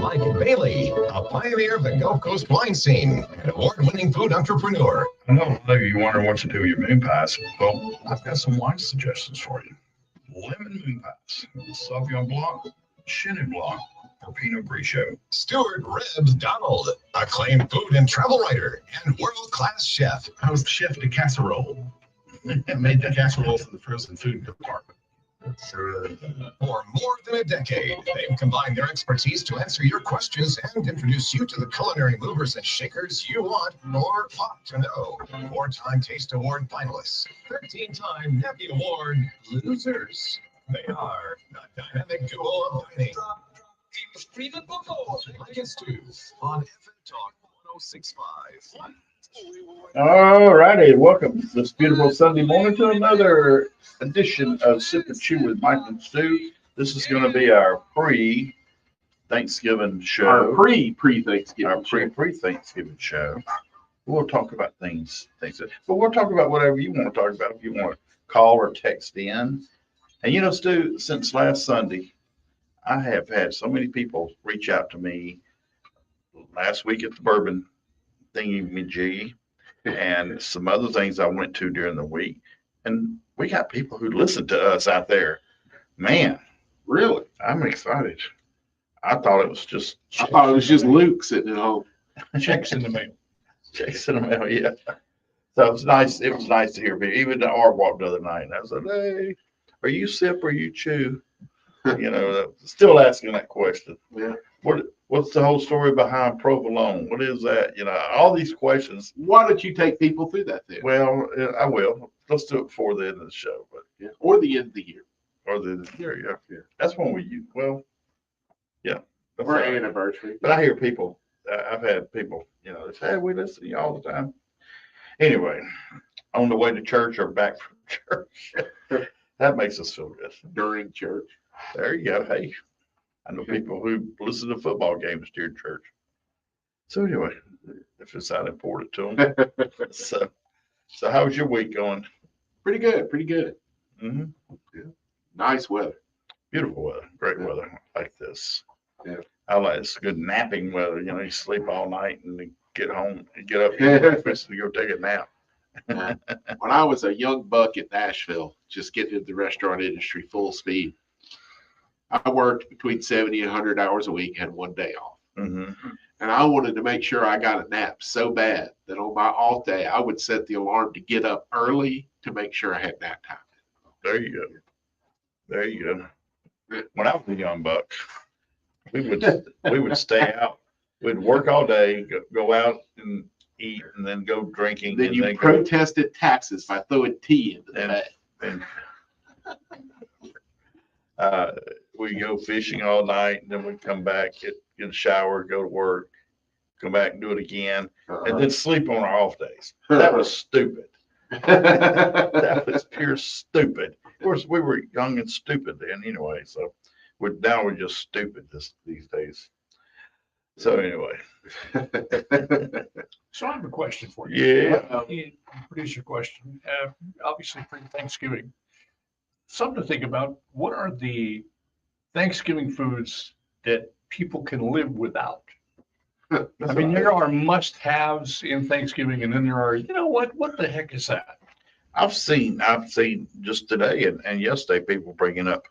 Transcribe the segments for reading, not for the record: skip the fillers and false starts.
Mike Bailey, a pioneer of the Gulf Coast wine scene and award-winning food entrepreneur. I know maybe you're wondering what to do with your moon pies. Well, I've got some wine suggestions for you. Lemon moon pies, Sauvignon Blanc, Chenin Blanc, or Pinot Grigio. Stuart Rebs Donald, acclaimed food and travel writer and world-class chef. I was chef de casserole. I made the casserole for the frozen food department. For more than a decade, they've combined their expertise to answer your questions and introduce you to the culinary movers and shakers you want or ought to know. 4-time Taste Award finalists, 13-time Nappy Award losers. They are the dynamic duo of dining. Mike and Stu on FM Talk 106.5. All righty, welcome this beautiful Sunday morning to another edition of Sip and Chew with Mike and Stu. This is going to be our pre-Thanksgiving show. Our pre-Thanksgiving Our pre-Thanksgiving show. We'll talk about things, but we'll talk about whatever you want to talk about. If you want to call or text in, and you know, Stu, since last Sunday, I have had so many people reach out to me. Last week at the bourbon thingy-majiggy, and some other things I went to during the week. And we got people who listen to us out there. Man, Really? I'm excited. I thought it was just Luke sitting at home. Checks in the mail. checks in the mail, yeah. So it was nice. It was nice to hear people. Even the R walked the other night, and I said, "Hey, are you sip or you chew?" You know, still asking that question. Yeah. What's the whole story behind provolone? What is that? You know, all these questions. Why don't you take people through that then? Well, I will. Let's do it before the end of the show, but Yeah. Or the end of the year. or the yeah. That's when we use. Well, yeah. That's Or all right. anniversary. But I hear people. I've had people. You know, they say, "Hey, we listen to you all the time." Anyway, on the way to church or back from church, that makes us feel good. During church. There you go. Hey, I know people who listen to football games during church. So anyway, if it's that important to them. So how's your week going? Pretty good. Pretty good. Hmm. Nice weather. Beautiful weather, great Yeah. weather like this. Yeah. I like it's good napping weather. You know, you sleep all night and then get home and get up and breakfast and go take a nap. When I was a young buck in Nashville, just getting into the restaurant industry full speed, I worked between 70 and 100 hours a week, had one day off. Hmm. And I wanted to make sure I got a nap so bad that on my off day, I would set the alarm to get up early to make sure I had nap time. There you go. There you go. When I was a young buck, we would stay out. We'd work all day, go out and eat, and then go drinking. Then and you then protested taxes by throwing tea into the bag. and we go fishing all night, and then we'd come back, get a shower, go to work, come back and do it again, and then sleep on our off days. That was stupid. That was pure stupid. Of course, we were young and stupid then anyway, so now we're just stupid these days. So anyway. So I have a question for you. Yeah. Producer question. Obviously, for Thanksgiving, something to think about. What are the Thanksgiving foods that people can live without? I mean, there are must-haves in Thanksgiving, and then there are, you know what? What the heck is that? I've seen just today and yesterday people bringing up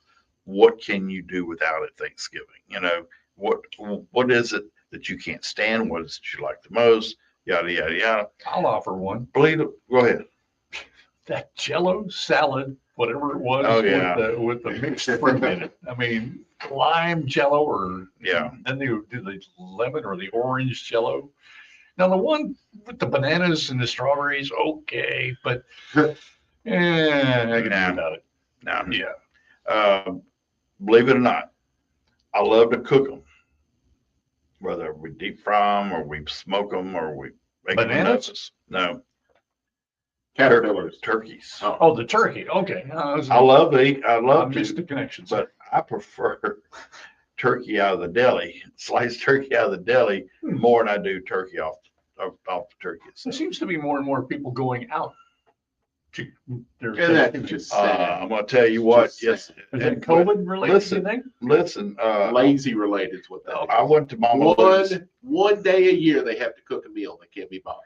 what can you do without at Thanksgiving? You know, what is it that you can't stand? What is it you like the most? Yada yada yada. I'll offer one. Believe it. Go ahead. That Jello salad, whatever it was, Oh, yeah. with the mixed fruit in it. I mean, lime Jello, or Yeah. then they do the lemon or the orange Jello. Now the one with the bananas and the strawberries, okay, but I can do without it. No. Yeah. Believe it or not, I love to cook them. Whether we deep fry them or we smoke them or we make them Bananas? nuts. No. Caterpillars. Turkeys. Oh, the turkey. Okay. I love to eat. I I love missed to, the connections. but I prefer turkey out of the deli, sliced turkey out of the deli, more than I do turkey off the turkey There itself. seems to be more and more people going out There's And that's Thanksgiving. just sad. I'm gonna tell you what, Just yes. sad. Is that and- COVID related, listen, you think? Listen, Lazy related is what that is. I went to Mama Lou's. One day a year they have to cook a meal. They can't be bothered.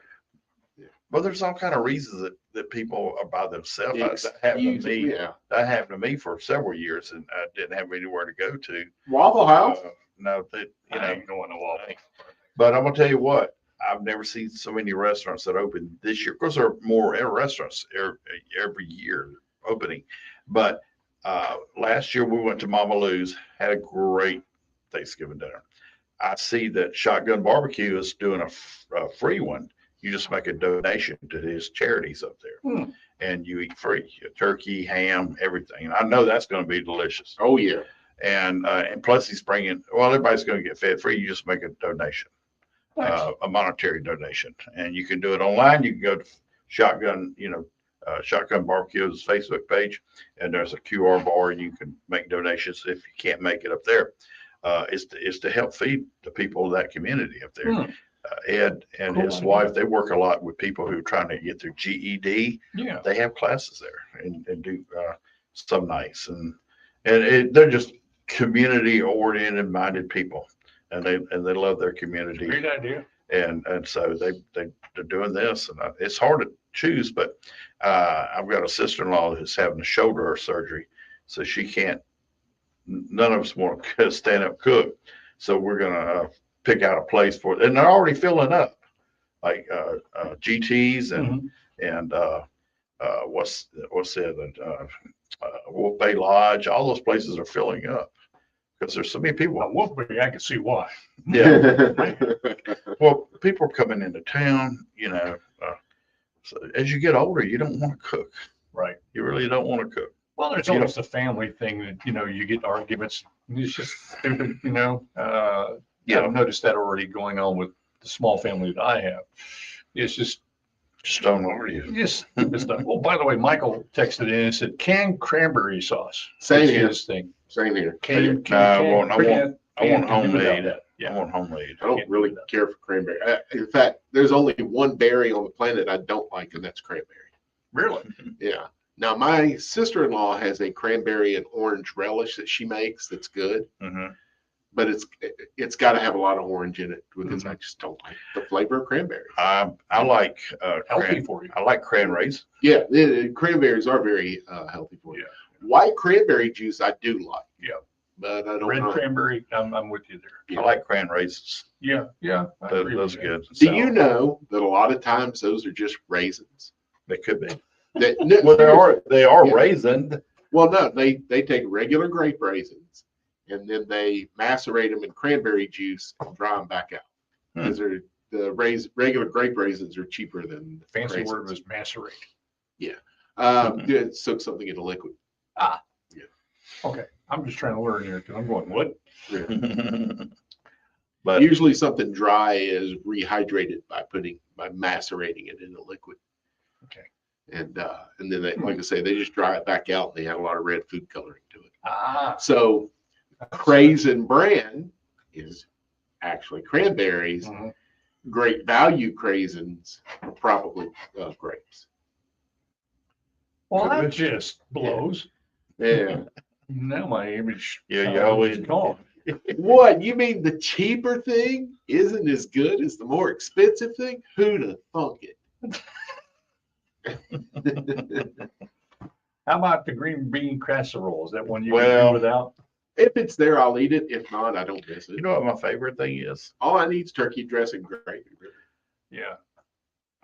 Well, there's all kind of reasons that people are by themselves. That happened to me. Yeah. That happened to me for several years, and I didn't have anywhere to go to. Waffle House. No, that you I know. ain't going to Waffle. But I'm gonna tell you what, I've never seen so many restaurants that open this year. Of course, there are more restaurants every year opening. But last year we went to Mama Lou's, had a great Thanksgiving dinner. I see that Shotgun Barbecue is doing a free one. You just make a donation to his charities up there, and you eat free. Turkey, ham, everything. And I know that's going to be delicious. Oh yeah. And plus he's bringing. Well, everybody's going to get fed free. You just make a donation. Nice. A monetary donation, and you can do it online. You can go to Shotgun, Shotgun Barbecue's Facebook page, and there's a QR bar, and you can make donations if you can't make it up there. It's to help feed the people of that community up there. Ed and his wife, they work a lot with people who are trying to get their GED. Yeah. They have classes there and do some nights, and they're just community oriented minded people. And they love their community. Great idea. And so they're doing this, and it's hard to choose. But I've got a sister-in-law who's having a shoulder surgery, so she can't. None of us want to stand up cook, so we're gonna pick out a place for it. And they're already filling up, like GT's and what's it? Wolf Bay Lodge. All those places are filling up. Because there's so many people. Wolfberry, I can see why. Yeah. Well, people are coming into town, so as you get older, you don't want to cook. Right. You really don't want to cook. Well, there's always the family thing that, you get arguments. It's just stupid, I've noticed that already going on with the small family that I have. It's just don't argue. Just stupid stuff. Oh, by the way, Michael texted in and said canned cranberry sauce. Same That's here. his thing. Same here. I want homemade. Yeah. I want homemade. I don't really care for cranberry. In fact, there's only one berry on the planet I don't like, and that's cranberry. Really? Yeah. Now, my sister-in-law has a cranberry and orange relish that she makes that's good, but it's got to have a lot of orange in it because I just don't like the flavor of cranberry. I like Healthy for you. I like cranberries. Yeah, cranberries are very healthy for you. Yeah. White cranberry juice I do like. Yeah. But I don't Red know. cranberry, I'm with you there. Yeah. I like cran raisins. Yeah. I agree Those with are that. good. Do you know that a lot of times those are just raisins? They could be. That, They are Yeah. raisined. Well, no, they take regular grape raisins and then they macerate them in cranberry juice and dry them back out. Because regular grape raisins are cheaper than The fancy raisins. word was macerate. Soak something in a liquid. Okay. I'm just trying to learn here because I'm going, what? But Usually something dry is rehydrated by macerating it in a liquid. Okay. And then they, like I say, they just dry it back out and they add a lot of red food coloring to it. Ah. So Craisin Bran is actually cranberries. Mhm. Great value craisins are probably grapes. Well, that just blows. Yeah. Now my image. Yeah, you always- is gone. What? You mean the cheaper thing isn't as good as the more expensive thing? Who'd have thunk it? How about the green bean casserole? Is that one you can Well- do without? If it's there, I'll eat it. If not, I don't miss it. you know what my favorite thing is? All I need is turkey dressing, gravy, Yeah.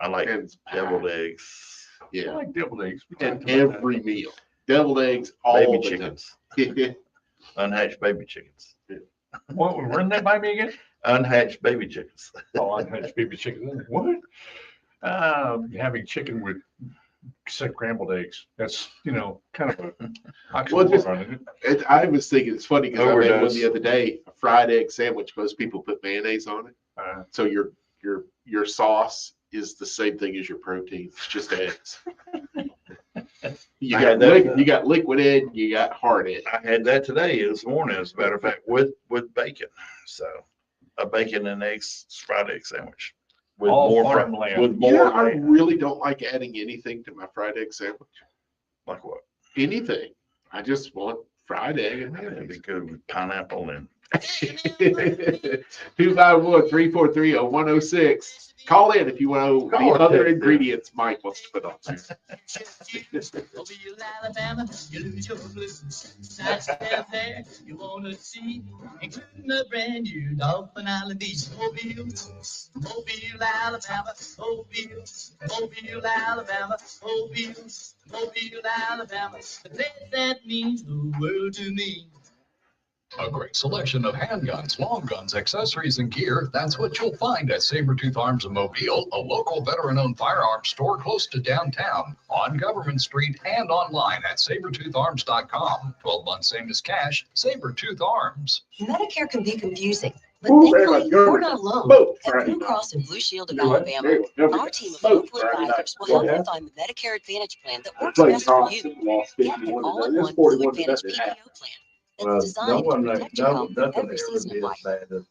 I like and deviled eggs, I Yeah, like deviled eggs. We and talked about that. every meal, deviled eggs, all baby the chickens, time. unhatched baby chickens, What, run that by me again? unhatched baby chickens. Oh, unhatched baby chicken. What? Having chicken with scrambled eggs. That's, kind of a Well, just- oxymoron, isn't it? I was thinking it's funny because I made one Overdose. the other day, a fried egg sandwich. Most people put mayonnaise on it, so your sauce is the same thing as your protein. It's just eggs. You I got had that- you got liquid egg, you got hard egg. I had that today, this morning, as a matter of fact, with bacon. So a bacon and eggs fried egg sandwich. with All more farmland. with more Yeah, I land. really don't like adding anything to my fried egg sandwich. Like what? Anything. I just want fried egg and It'd be mayonnaise. good with pineapple and 251-343-0106. Call in if you want to know the Call or other text, ingredients Mike wants to put on there. Mobile, Alabama, you lose your blues. That's there you wanna see, including a brand new Dolphin Island Beach. Mobile, Mobile, Alabama, Mobile, Mobile, Alabama, Mobile, Mobile, Alabama, the place that means the world to me. A great selection of handguns, long guns, accessories, and gear. That's what you'll find at Sabertooth Arms of Mobile, a local veteran-owned firearms store close to downtown, on Government Street, and online at sabertootharms.com. 12 months same as cash. Sabertooth Arms. Medicare can be confusing, but Ooh, thankfully, there we're we go. not alone. Boom, At right. Blue Cross and Blue Shield of Do what? Alabama, There we go. our team of Boom, local right. advisors will Go help you ahead. find the Medicare Advantage plan that works Play best for college you. football, Get Steve, an you wanted to- all-in-one there's Blue 41 Advantage that PPO happened. plan that's designed to protect your health every season of life.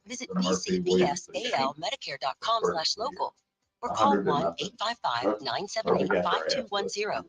Visit bcbsalmedicare.com/local or call 1-855-978-5210.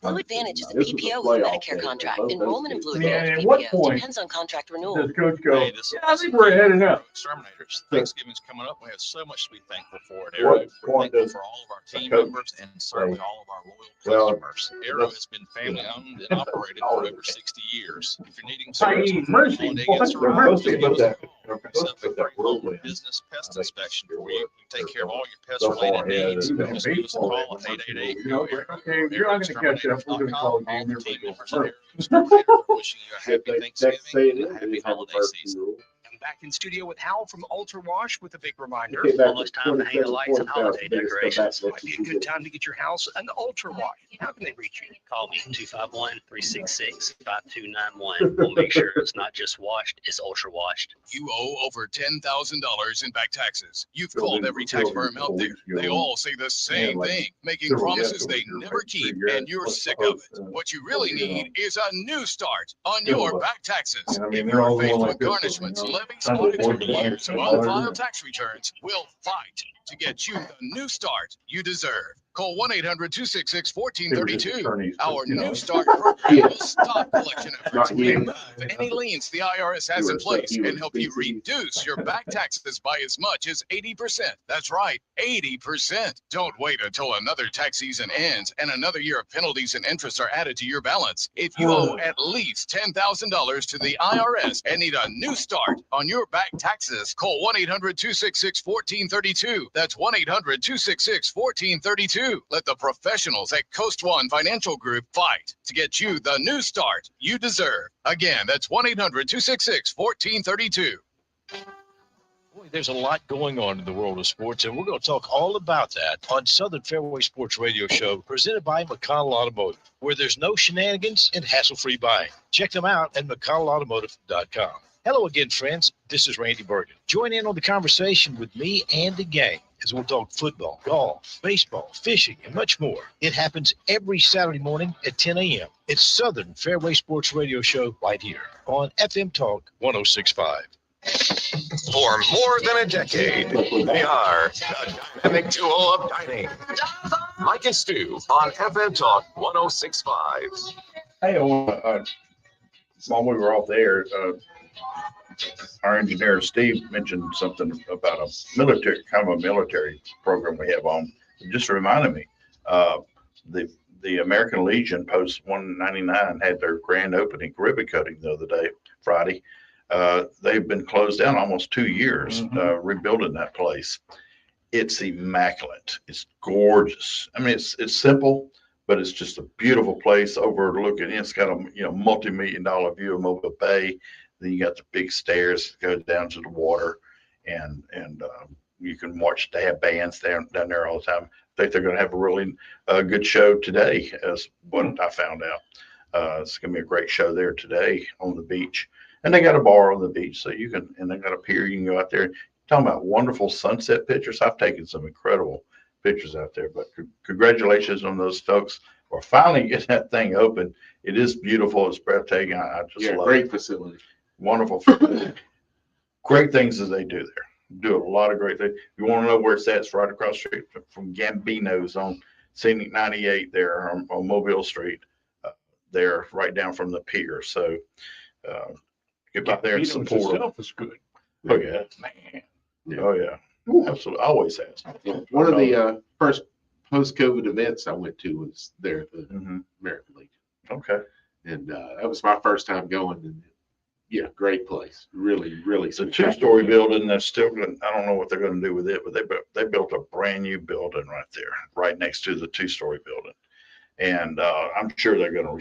Blue Advantage is a PPO with a Medicare contract. Enrollment in Blue Advantage at what PPO point depends on contract renewal. Does Coach go, Hey, this yeah, I think we're heading up. Exterminators. Thanksgiving's coming up. We have so much to be thankful for at What Arrow. We're point thankful does for all of our team coach members and certainly say? all of our Well, loyal customers. Arrow that's- has been family owned and operated for over 60 years. If you're needing Hey, service, mercy, holiday boy, gifts, or They're supposed to give put us a that- call. they're We supposed set to up a put that great rule home in. business pest I think inspection it'll for you. work. We take care of all your pest So far related ahead, needs. it's been Just give us a baseball. call at 888 You know, okay, you're not gonna catch up. We're gonna call a game All the here. team members Sure. at Arrow Exterminator are wishing you a If happy they Thanksgiving say it and a is, happy they have a holiday first season. rule. I'm back in studio with Hal from Ultra Wash with a big reminder. Okay, back Almost to time to hang the 27, lights and 40,000, holiday biggest decorations. comeback Might be a that you good did. time to get your house an Ultra Wash. How can they reach you? Call me 251-366-5291. We'll make sure it's not just washed, it's ultra washed. You owe over $10,000 in back taxes. You've Filled called in- every filled tax in firm out there. before we They go. all say the same like thing, making several promises guests they over here, never like keep, 3 and guests, you're plus the sick of host, it. What you really you know. need is a new start on Still your look. back taxes. And I mean, If they're all you're faced going with like this, garnishments, you know, levies, kind of audits, or avoid the years of money. unfiled tax returns, we'll fight to get you the new start you deserve. Call 1-800-266-1432. Our New Start program will stop collection efforts, Not yet. remove any liens the IRS has in place, and help you reduce your back taxes by as much as 80%. That's right, 80%. Don't wait until another tax season ends and another year of penalties and interest are added to your balance. If you owe at least $10,000 to the IRS and need a new start on your back taxes, call 1-800-266-1432. That's 1-800-266-1432. Let the professionals at Coast One Financial Group fight to get you the new start you deserve. Again, that's 1-800-266-1432. Boy, there's a lot going on in the world of sports, and we're going to talk all about that on Southern Fairway Sports Radio Show, presented by McConnell Automotive, where there's no shenanigans and hassle-free buying. Check them out at McConnellAutomotive.com. Hello again, friends. This is Randy Bergen. Join in on the conversation with me and the gang as we'll talk football, golf, baseball, fishing, and much more. It happens every Saturday morning at 10 a.m. It's Southern Fairway Sports Radio Show right here on FM Talk 106.5. For more than a decade, they are the dynamic duo of dining. Mike and Stu on FM Talk 106.5. Hey, while we were off the air, our engineer Steve mentioned something about a military program we have on. It just reminded me, the American Legion Post 199 had their grand opening ribbon cutting the other day, Friday. They've been closed down almost 2 years, rebuilding that place. It's immaculate. It's gorgeous. I mean, it's simple, but it's just a beautiful place overlooking. It's got a multi-million-dollar view of Mobile Bay. Then you got the big stairs that go down to the water, and you can watch. They have bands down there all the time. I think they're going to have a really good show today, as what I found out. It's going to be a great show there today on the beach. And they got a bar on the beach, so you can, and they got a pier. You can go out there. Talking about wonderful sunset pictures. I've taken some incredible pictures out there, but congratulations on those folks for finally getting that thing open. It is beautiful. It's breathtaking. I just love great it. facility. Wonderful. Great things as they do there. do a lot of great things. You want to know where it's at? It's right across the street from Gambino's on Scenic 98 there on Mobile Street. There, right down from the pier. So get out there and Gambino's support them. itself is good. Oh yeah, Man. Yeah. oh yeah, absolutely. Always has. Yeah. One of the first post-COVID events I went to was there at the American Legion. Okay. And that was my first time going. And yeah, great place. Really, really. It's a two-story building that's still going. I don't know what they're going to do with it, but they built a brand new building right there, right next to the two-story building, and I'm sure they're going to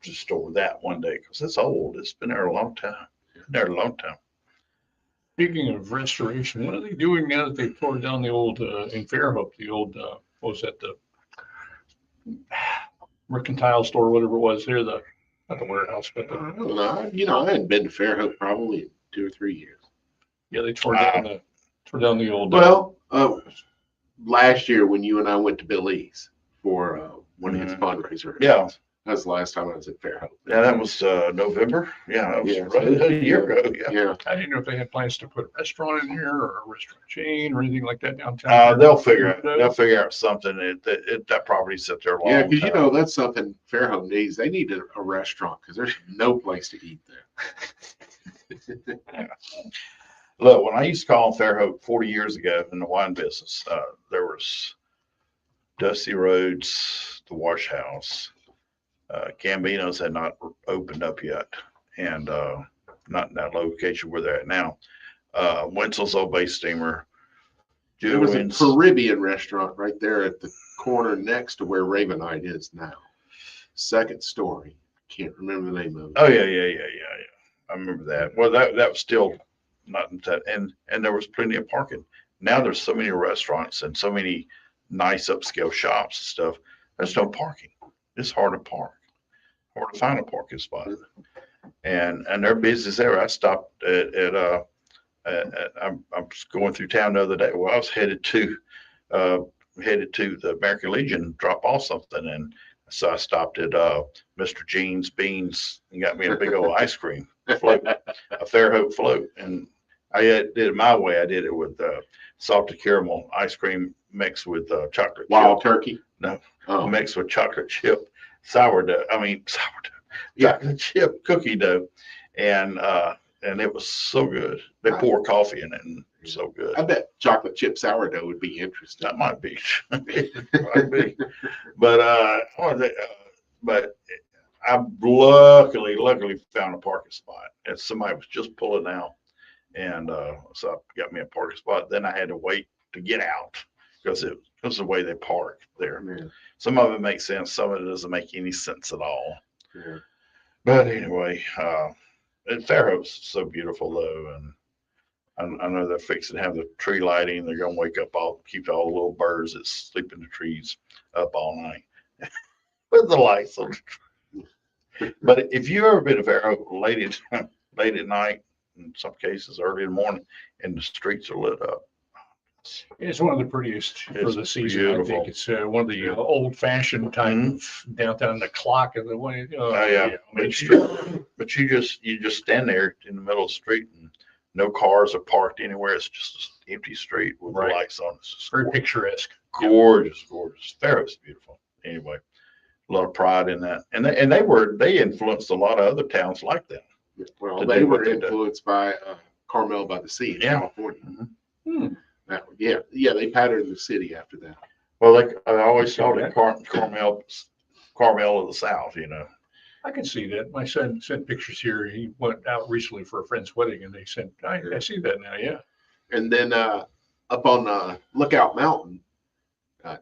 restore that one day because it's old. It's been there a long time. Speaking of restoration, what are they doing now that they tore down the old in Fairhope, the old what was that, the mercantile store, whatever it was there, the not the warehouse, but I don't know. You know, I hadn't been to Fairhope probably in 2 or 3 years. yeah, they tore down the old. Well, last year when you and I went to Belize for one of his fundraiser events, Yeah. that's the last time I was at Fairhope. Yeah, that was November. Yeah, that was Yeah. right a year ago. Yeah. I didn't know if they had plans to put a restaurant in here or a restaurant chain or anything like that downtown. They'll figure out something. That property sits there a long Yeah, because you time. know that's something Fairhope needs. They need a restaurant because there's no place to eat there. Look, when I used to call Fairhope 40 years ago in the wine business, there was Dusty Roads, the Wash House. Gambino's had not opened up yet, and not in that location where they're at now. Wenzel's Old Bay Steamer. There was a Julian's. Caribbean restaurant right there at the corner next to where Ravenite is now. Second story. Can't remember the name of it. Oh yeah. I remember that. Well, that was still not that, and there was plenty of parking. Now there's so many restaurants and so many nice upscale shops and stuff. There's no parking. It's hard to park, hard to find a parking spot, and they're busy there. I stopped at I'm going through town the other day. Well, I was headed to the American Legion, drop off something, and so I stopped at Mr. Jean's Beans and got me a big old ice cream float, a Fairhope float, and I did it my way. I did it with salted caramel ice cream mixed with chocolate Wild chip. turkey. No, Oh. mixed with chocolate chip sourdough. Chocolate chip cookie dough, and it was so good. They pour coffee in it, and it's so good. I bet chocolate chip sourdough would be interesting. That might be, might be, but I luckily found a parking spot, and somebody was just pulling out, and so I got me a parking spot. Then I had to wait to get out because it was the way they park there. Yeah. Some of it makes sense, some of it doesn't make any sense at all. Yeah. But anyway, and Fairhope's so beautiful though, and I know they're fixing to have the tree lighting. They're gonna keep all the little birds that sleep in the trees up all night with the lights on. But if you've ever been to Fairhope late at night, in some cases early in the morning, and the streets are lit up. It's one of the prettiest for It's the season. beautiful. I think it's one of the old-fashioned type of downtown. The clock and the way. But you just stand there in the middle of the street, and no cars are parked anywhere. It's just an empty street with Right. lights on. It's just Very picturesque. gorgeous. Fairhope's beautiful. Anyway, a lot of pride in that, and they influenced a lot of other towns like that. Well, To they do were what they do. influenced by Carmel by the Sea in Yeah. California. Hmm. Yeah, they patterned the city after that. Well, I always called it Carmel of the South. I can see that. My son sent pictures here. He went out recently for a friend's wedding, and they sent. I see that now. Yeah. And then up on Lookout Mountain,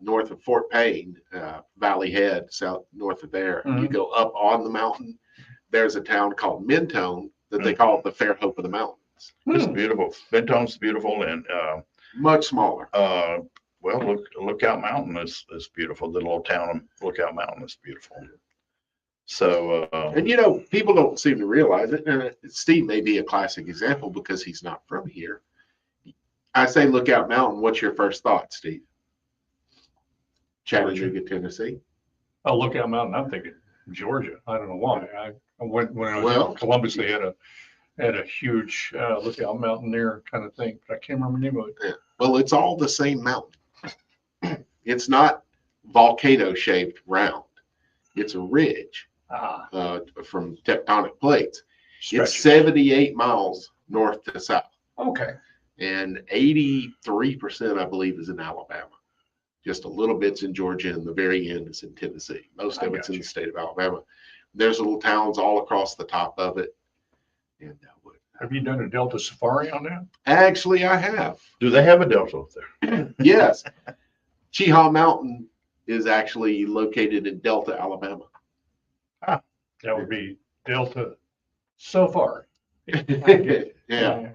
north of Fort Payne, Valley Head, south north of there, you go up on the mountain. There's a town called Mentone that they call the Fairhope of the Mountains. It's beautiful. Mentone's beautiful, and Much smaller. well, Lookout Mountain is beautiful. The little town of Lookout Mountain is beautiful. So, And people don't seem to realize it. And Steve may be a classic example because he's not from here. I say Lookout Mountain. What's your first thought, Steve? Chattanooga, Tennessee. Oh, Lookout Mountain. I'm thinking Georgia. I don't know why. I went when I was Well, in Columbus. They had had a huge lookout mountain there kind of thing, but I can't remember the name of it. Yeah. Well, it's all the same mountain. It's not volcano shaped round. It's a ridge from tectonic plates. It's 78 miles north to south. Okay. And 83%, I believe, is in Alabama. Just a little bit's in Georgia, and the very end is in Tennessee. Most of it's in the state of Alabama. There's little towns all across the top of it. And have you done a Delta Safari on that? Actually, I have. Do they have a Delta up there? Yes. Cheehaw Mountain is actually located in Delta, Alabama. Ah, that would be Delta Safari. Yeah.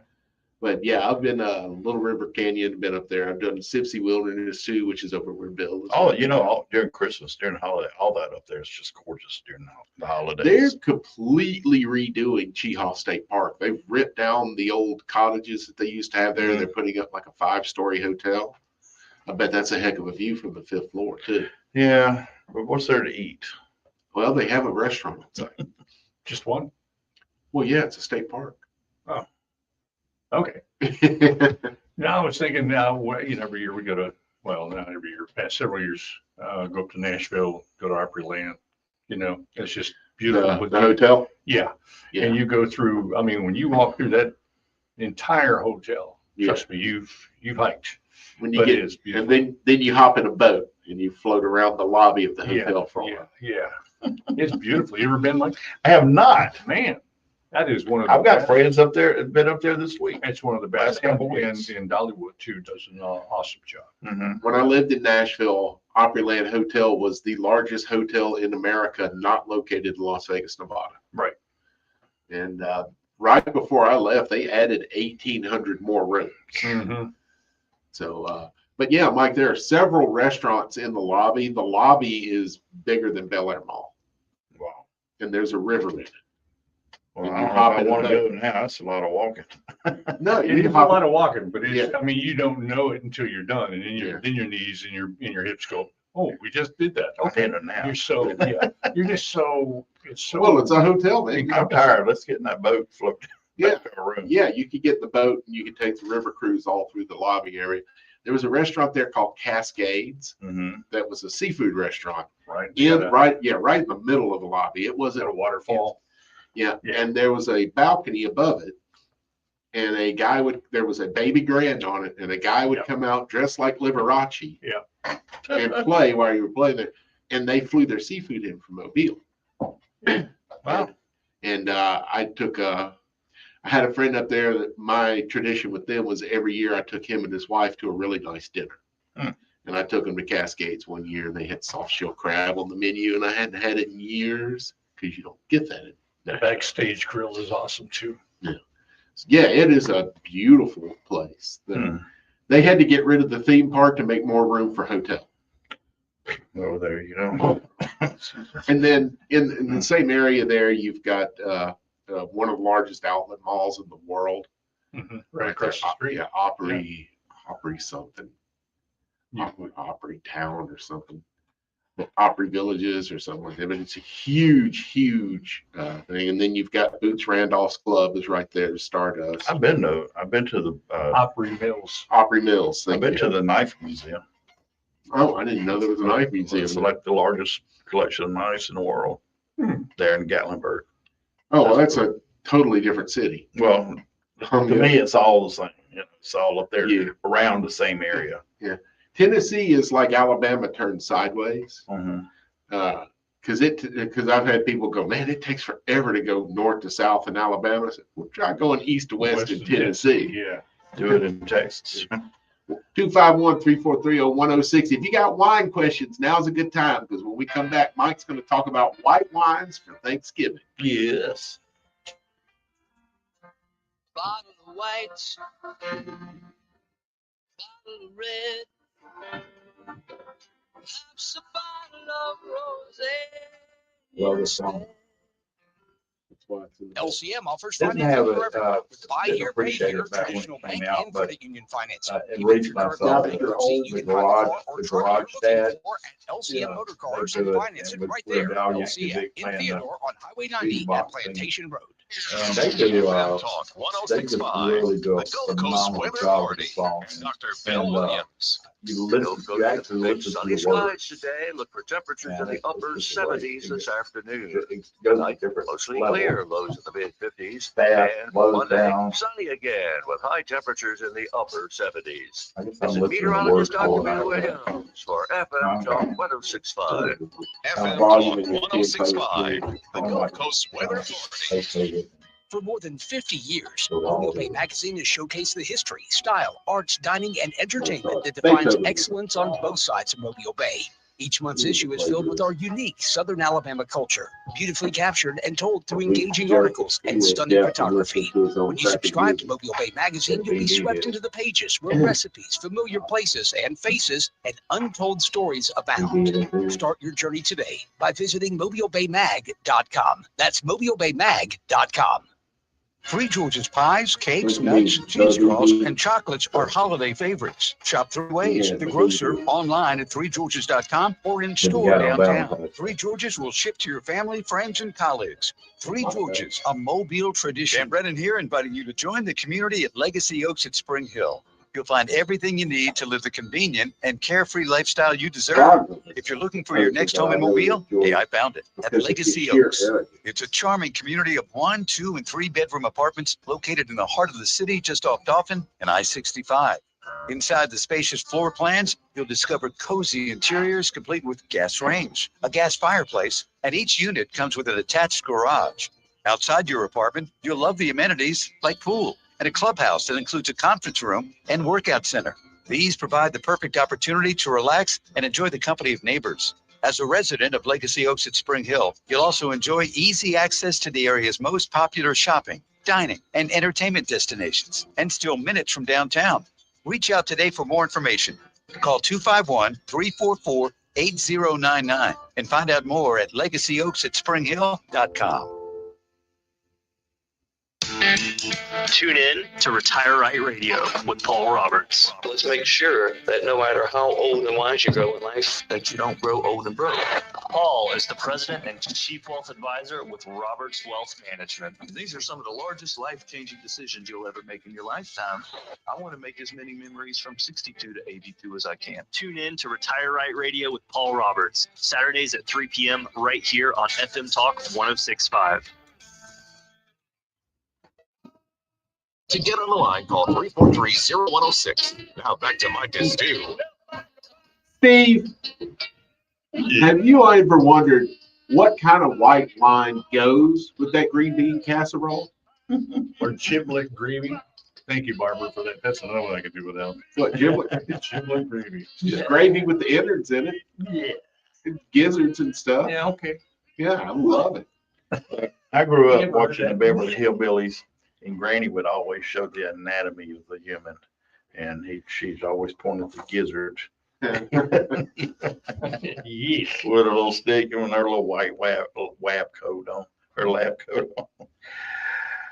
But yeah, I've been Little River Canyon, been up there. I've done Sipsey Wilderness too, which is over where Bill is. Oh, you know, during Christmas, during the holiday, all that up there is just gorgeous during the holidays. They're completely redoing Cheehaw State Park. They've ripped down the old cottages that they used to have there. They're putting up like a 5-story hotel. I bet that's a heck of a view from the 5th floor too. Yeah, but what's there to eat? Well, they have a restaurant outside. Just one? Well, yeah, it's a state park. Oh, okay. Now I was thinking now, every year we go to, well, not every year, past several years, go up to Nashville, go to Opryland. It's just beautiful. The hotel? Yeah. Yeah. And you go through, I mean, when you walk through that entire hotel, trust me, you've hiked. When you get, and then you hop in a boat and you float around the lobby of the hotel for a while. Yeah. It's beautiful. You ever been like? I have not. Man, that is one of the I've got friends up there, been up there this week. It's one of the best. And Dollywood too does an awesome job. Mm-hmm. When I lived in Nashville, Opryland Hotel was the largest hotel in America not located in Las Vegas, Nevada. Right. And right before I left, they added 1,800 more rooms. Mm-hmm. So, but yeah, Mike, there are several restaurants in the lobby. The lobby is bigger than Bel Air Mall. Wow. And there's a river in it. Well, I don't know if I want to go now. That's a lot of walking. No, it's a lot of walking, but I mean, you don't know it until you're done, and then your knees and your hips go, oh, we just did that. Okay, now. You're so you're just so it's so. Well, it's a hotel, man. I'm tired. Let's get in that boat, float. Yeah, yeah. You could get the boat and you could take the river cruise all through the lobby area. There was a restaurant there called Cascades. That was a seafood restaurant. Right. Right in the middle of the lobby. It wasn't a waterfall. Yeah. And there was a balcony above it, and there was a baby grand on it, and a guy would come out dressed like Liberace. Yeah. And play while you were playing there, and they flew their seafood in from Mobile. Wow. And I had a friend up there that my tradition with them was every year I took him and his wife to a really nice dinner. And I took them to Cascades one year, and they had soft shell crab on the menu, and I hadn't had it in years because you don't get that. The backstage grill is awesome too. Yeah, it is a beautiful place. They had to get rid of the theme park to make more room for hotel. Oh, there you go. And then in the same area there, you've got one of the largest outlet malls in the world. Right across the street. Yeah, Opry something. Opry Town or something. Opry Villages or something like that. But it's a huge thing. And then you've got Boots Randolph's Club is right there to Stardust. I've been to the Opry Mills. Opry Mills. I've been to the Knife Museum. Oh, I didn't know there was a knife museum. It's like the largest collection of knives in the world there in Gatlinburg. Oh, well, that's a totally different city. Well, to me, it's all the same. It's all up there around the same area. Yeah. Tennessee is like Alabama turned sideways. Because I've had people go, man, it takes forever to go north to south in Alabama. I said, well, try going east to west in Tennessee. Yeah. Do it in Texas. 251-343-0106. If you got wine questions, now's a good time, because when we come back, Mike's going to talk about white wines for Thanksgiving. Yes. Bottle of whites, bottle of red, perhaps a bottle of rosé. Well, the song. LCM offers Didn't financing have for it, everyone. Buy didn't here, pay appreciate here, it back when traditional it came bank out, and but, credit union financing. and Even reached if you're myself currently at bankruptcy, home, you the can buy the garage, car or the truck garage you're looking dad, for at LCM Motor they Cars do and it, finance and it would right put it there. down Yankee LCM Big in Plan, Theodore on Highway big 90 at box thing. Plantation Road. And they do, Talk they just 1065. really do a The Gold Coast phenomenal Weather job with the Authority. song. Dr. Bill And, Williams. You listen, you actually listen to the words. Today, look for temperatures in And the upper it's just great. 70s this afternoon. It goes to different Mostly levels. clear, lows in the mid 50s. Fast, And slows Monday, down. sunny again with high temperatures in the upper 70s. I guess I'm This is listening to the meteorologist words all Dr. Bill night. Williams for FM Talk 1065. FM volume Talk in your kid's 1065. face, The Gold Coast Weather Authority. For more than 50 years, So Mobile Bay Magazine has showcased the history, style, arts, dining, and entertainment that defines excellence on both sides of Mobile Bay. Each month's issue is filled with our unique Southern Alabama culture, beautifully captured and told through engaging articles and stunning photography. When you subscribe to Mobile Bay Magazine, you'll be swept into the pages where recipes, familiar places and faces, and untold stories abound. Start your journey today by visiting mobilebaymag.com. That's mobilebaymag.com. Free George's pies, cakes, nuts, cheese straws, and chocolates are holiday favorites. Shop 3 ways: the grocer, online at 3georges.com, or in store downtown. 3 Georges will ship to your family, friends, and colleagues. 3 Georges, a Mobile tradition. Dan Brennan here, inviting you to join the community at Legacy Oaks at Spring Hill. You'll find everything you need to live the convenient and carefree lifestyle you deserve. If you're looking for your next home in Mobile, hey, I found it at Legacy Oaks. It's a charming community of 1, 2, and 3 bedroom apartments located in the heart of the city, just off Dauphin and I-65. Inside the spacious floor plans, you'll discover cozy interiors complete with gas range, a gas fireplace, and each unit comes with an attached garage. Outside your apartment, you'll love the amenities like pool and a clubhouse that includes a conference room and workout center. These provide the perfect opportunity to relax and enjoy the company of neighbors. As a resident of Legacy Oaks at Spring Hill, you'll also enjoy easy access to the area's most popular shopping, dining, and entertainment destinations, and still minutes from downtown. Reach out today for more information. Call 251-344-8099 and find out more at legacyoaks@springhill.com. Tune in to Retire Right Radio with Paul Roberts. Let's make sure that no matter how old and wise you grow in life, that you don't grow old and broke. Paul is the president and chief wealth advisor with Roberts Wealth Management. These are some of the largest life-changing decisions you'll ever make in your lifetime. I want to make as many memories from 62 to 82 as I can. Tune in to Retire Right Radio with Paul Roberts, Saturdays at 3 p.m. right here on FM Talk 1065. To get on the line, call 343-0106. Now back to Mike and Stu. Steve, have you ever wondered what kind of white wine goes with that green bean casserole? Or giblet gravy. Thank you, Barbara, for that. That's another one I could do without. What, giblet? Giblet gravy. Just gravy with the innards in it. Yeah. And gizzards and stuff. Yeah, okay. Yeah, I love it. I grew up watching the Beverly Hillbillies, and Granny would always show the anatomy of the human, and she's always pointed to gizzard. Yes. With a little stick and her little white lab coat on, her lab coat on.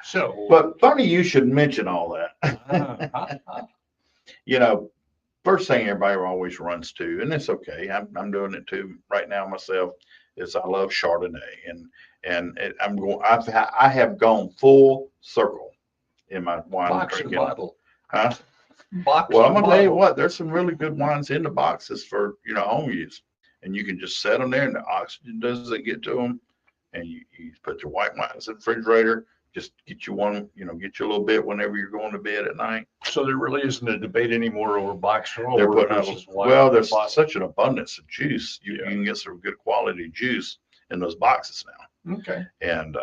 So, but funny you should mention all that. You know, first thing everybody always runs to, and it's okay. I'm doing it too right now myself. Is I love Chardonnay, and I have gone full circle in my wine box drinking. and bottle. Huh? Box well, I'm and gonna tell you bottle. what. There's some really good wines in the boxes for home use, and you can just set them there, and the oxygen doesn't get to them, and you put your white wines in the refrigerator. Just get you one, get you a little bit whenever you're going to bed at night. So there really isn't a debate anymore over box or They're putting out, versus wine. well, there's such an abundance of juice. You can get some good quality juice in those boxes now. Okay. And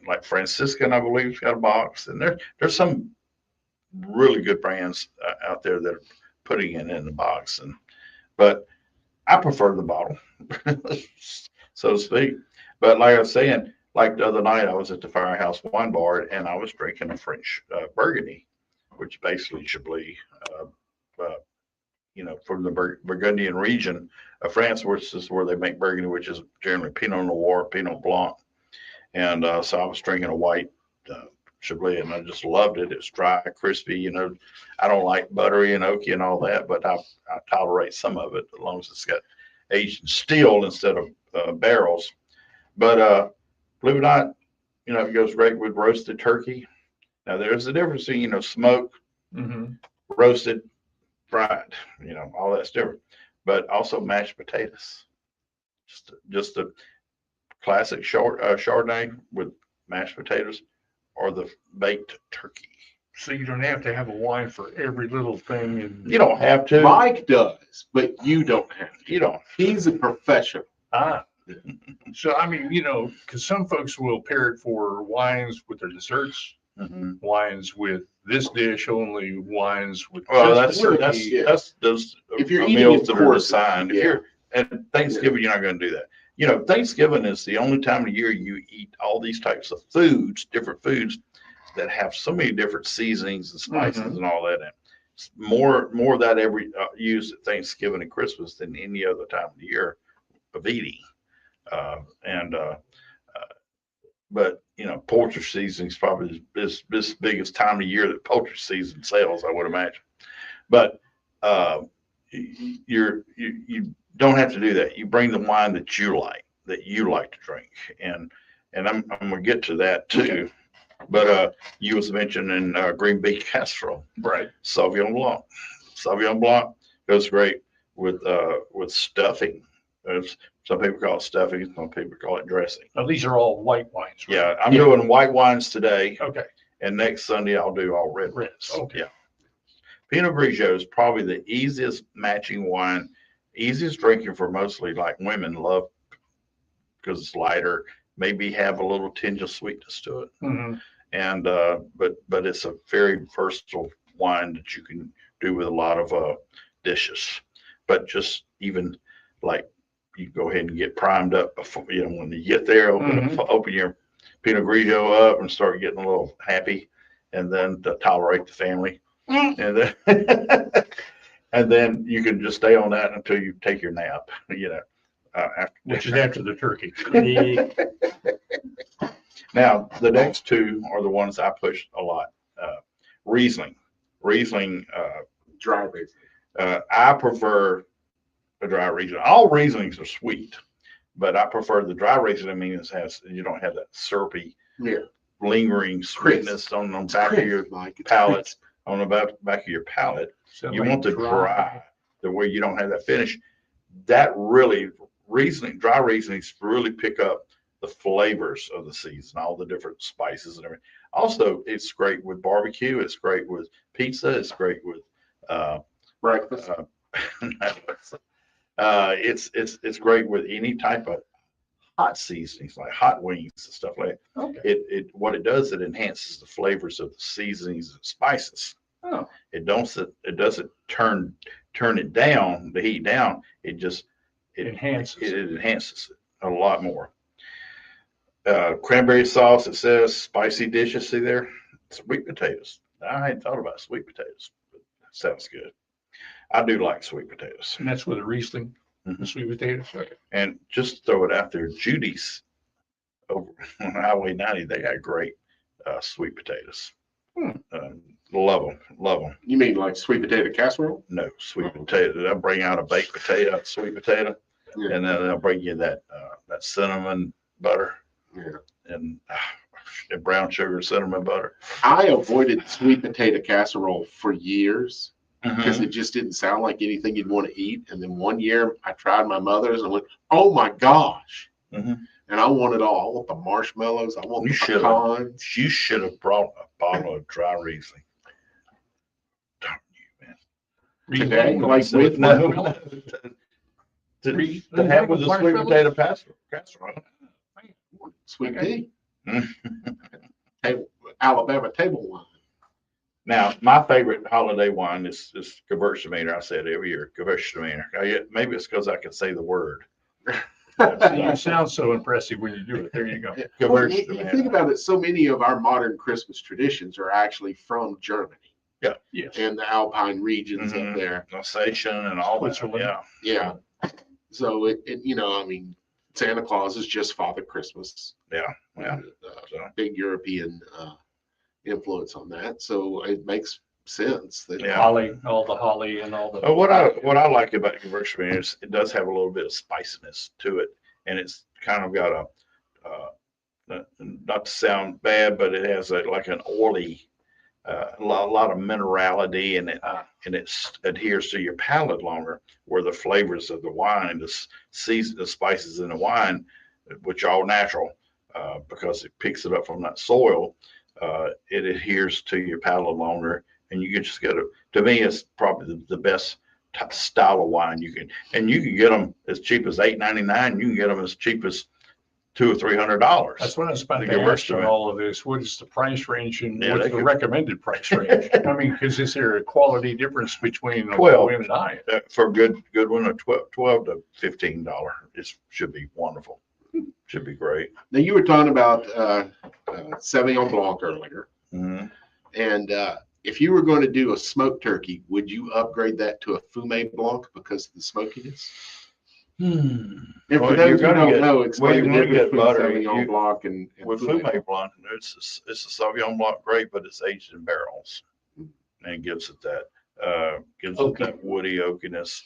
like Franciscan, I believe, has got a box, and there's some really good brands out there that are putting it in the box. But I prefer the bottle, so to speak. But like I was saying, like the other night, I was at the Firehouse Wine Bar, and I was drinking a French Burgundy, which basically Chablis, from the Burgundian region of France, which is where they make Burgundy, which is generally Pinot Noir, Pinot Blanc. And so I was drinking a white Chablis, and I just loved it. It's dry, crispy. I don't like buttery and oaky and all that, but I tolerate some of it as long as it's got aged in steel instead of barrels. But believe it or not, it goes great with roasted turkey. Now there's a difference in, smoked, roasted, fried, all that's different. But also mashed potatoes. Just a classic Chardonnay with mashed potatoes or the baked turkey. So you don't have to have a wine for every little thing. And You don't have to. Mike does, but you don't have to. You don't. He's a professional. So, I mean, because some folks will pair it for wines with their desserts, wines with this dish only, wines with that's turkey. those if you're meals eating that are designed. yeah. If you're at Thanksgiving, you're not going to do that. Thanksgiving is the only time of year you eat all these types of foods, different foods that have so many different seasonings and spices and all that. And more of that used at Thanksgiving and Christmas than any other time of the year of eating. But poultry season is probably this biggest time of year that poultry season sells, I would imagine. But you don't have to do that. You bring the wine that you like to drink, and I'm gonna get to that too. Okay. But you was mentioning green bean casserole, right? Sauvignon Blanc goes great with stuffing. Some people call it stuffing, some people call it dressing. Now, these are all white wines, right? Yeah, I'm doing white wines today. Okay. And next Sunday I'll do all red reds. Okay. Yeah. Pinot Grigio is probably the easiest matching wine, easiest drinking for mostly like women love because it's lighter, maybe have a little tinge of sweetness to it. And but it's a very versatile wine that you can do with a lot of dishes. But just even like you go ahead and get primed up before when you get there, open your Pinot Grigio up and start getting a little happy, and then to tolerate the family, and then and then you can just stay on that until you take your nap. Which is after the turkey. Now the next two are the ones I push a lot. Riesling, dry Riesling. I prefer a dry Riesling. All Rieslings are sweet, but I prefer the dry Riesling. I mean, you don't have that syrupy, lingering sweetness on the back of your palate. On the back of your palate, you want the dry, the way you don't have that finish. That really dry Rieslings really pick up the flavors of the season, all the different spices and everything. Also, it's great with barbecue. It's great with pizza. It's great with breakfast. It's great with any type of hot seasonings, like hot wings and stuff like that. Okay. What it does, it enhances the flavors of the seasonings and spices. Oh. It doesn't turn it down, the heat down. It just enhances it a lot more. Cranberry sauce, it says spicy dishes. See there? Sweet potatoes. I hadn't thought about sweet potatoes, but that sounds good. I do like sweet potatoes. And that's with a Riesling, the sweet potatoes. Okay. And just throw it out there, Judy's over on Highway 90, they got great sweet potatoes. Love them. You mean like sweet potato casserole? No, sweet potato. They'll bring out a baked potato, sweet potato, and then they'll bring you that cinnamon butter and brown sugar cinnamon butter. I avoided sweet potato casserole for years because it just didn't sound like anything you'd want to eat. And then one year I tried my mother's and went, oh my gosh. And I want it all. I want the marshmallows. I want the pecans. You should have brought a bottle of dry Riesling. Darn you, man. Today, like with no. To have with the sweet potato casserole. Sweet tea. Alabama table wine. Now, my favorite holiday wine is Gewürztraminer. I say it every year, Gewürztraminer. Maybe it's because I can say the word. You sound so impressive when you do it. There you go. Well, you think about it, so many of our modern Christmas traditions are actually from Germany. Yeah. Yes. And the Alpine regions up there. Alsatian and all that. Yeah. So I mean, Santa Claus is just Father Christmas. Yeah. Big European influence on that. So it makes sense that holly, all the holly and all the. What I like about Gewürztraminer is it does have a little bit of spiciness to it, and it's kind of got a not to sound bad, but it has like an oily, a lot of minerality, and it adheres to your palate longer. Where the flavors of the wine, the spices in the wine, which are all natural, because it picks it up from that soil, it adheres to your palate longer, and you can just get it. To me, it's probably the best style of wine you can, and you can get them as cheap as $8.99. You can get them as cheap as $200 or $300. That's what I was about to ask you all of this. What is the price range and what's the recommended price range? I mean, because is there a quality difference between a low end and high end? For a good one, a $12 to $15. It should be wonderful. Should be great. Now you were talking about Sauvignon Blanc earlier, and if you were going to do a smoked turkey, would you upgrade that to a Fumé Blanc because of the smokiness? And for those who don't know, explain the difference between Sauvignon Blanc and with Fumé Blanc. It's a Sauvignon Blanc grape, but it's aged in barrels, and it gives it that woody oakiness.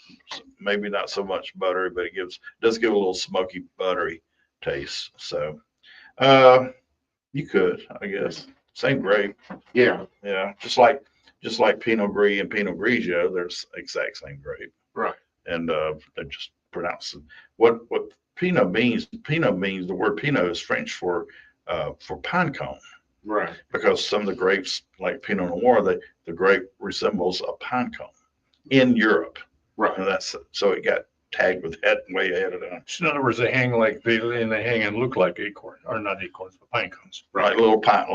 Maybe not so much buttery, but it does give a little smoky, buttery taste. So, you could, I guess, same grape. Yeah. Just like Pinot Gris and Pinot Grigio, they're the exact same grape. Right. And they're just pronounced. What Pinot means? Pinot means, the word Pinot is French for pine cone. Right. Because some of the grapes, like Pinot Noir, the grape resembles a pine cone in Europe. Right. And so it got tagged with that way ahead of time. So in other words, they hang and look like acorn, or not acorns, but pine cones. Right, little pine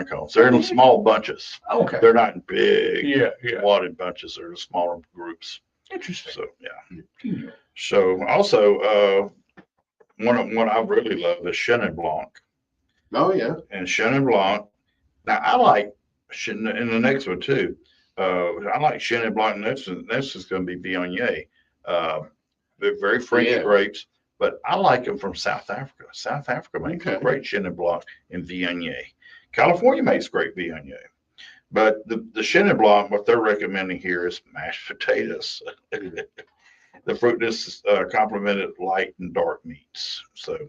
cones. They're in small bunches. Okay. They're not in big, wadded bunches. They're in smaller groups. Interesting. So yeah. So also, one I really love is Chenin Blanc. Oh yeah. And Chenin Blanc. Now I like Chenin in the next one too. I like Chenin Blanc. Next is going to be Viognier. They're very French grapes, but I like them from South Africa. South Africa makes great Chenin Blanc and Viognier. California makes great Viognier. But the Chenin Blanc, what they're recommending here is mashed potatoes. The fruitness is complemented light and dark meats. So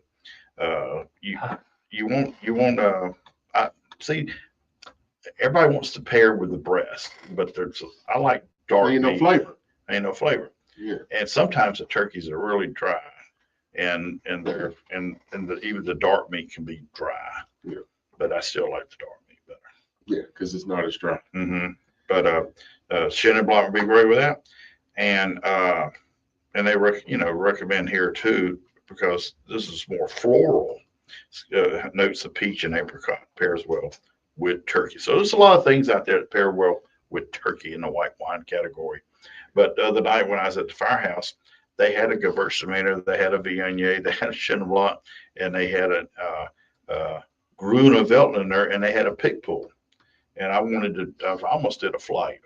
you won't see. Everybody wants to pair with the breast, but I like dark. Ain't no flavor. Ain't no flavor. Yeah. And sometimes the turkeys are really dry, and even the dark meat can be dry. Yeah. But I still like the dark meat better. Yeah, because it's not as dry. But Chenin Blanc would be great with that, and they recommend here too, because this is more floral. Notes of peach and apricot pairs well with turkey. So there's a lot of things out there that pair well with turkey in the white wine category. But the other night when I was at the firehouse, they had a Gewürztraminer, they had a Viognier, they had a Chenin Blanc, and they had a Grüne Veltliner, and they had a pig pool. And I almost did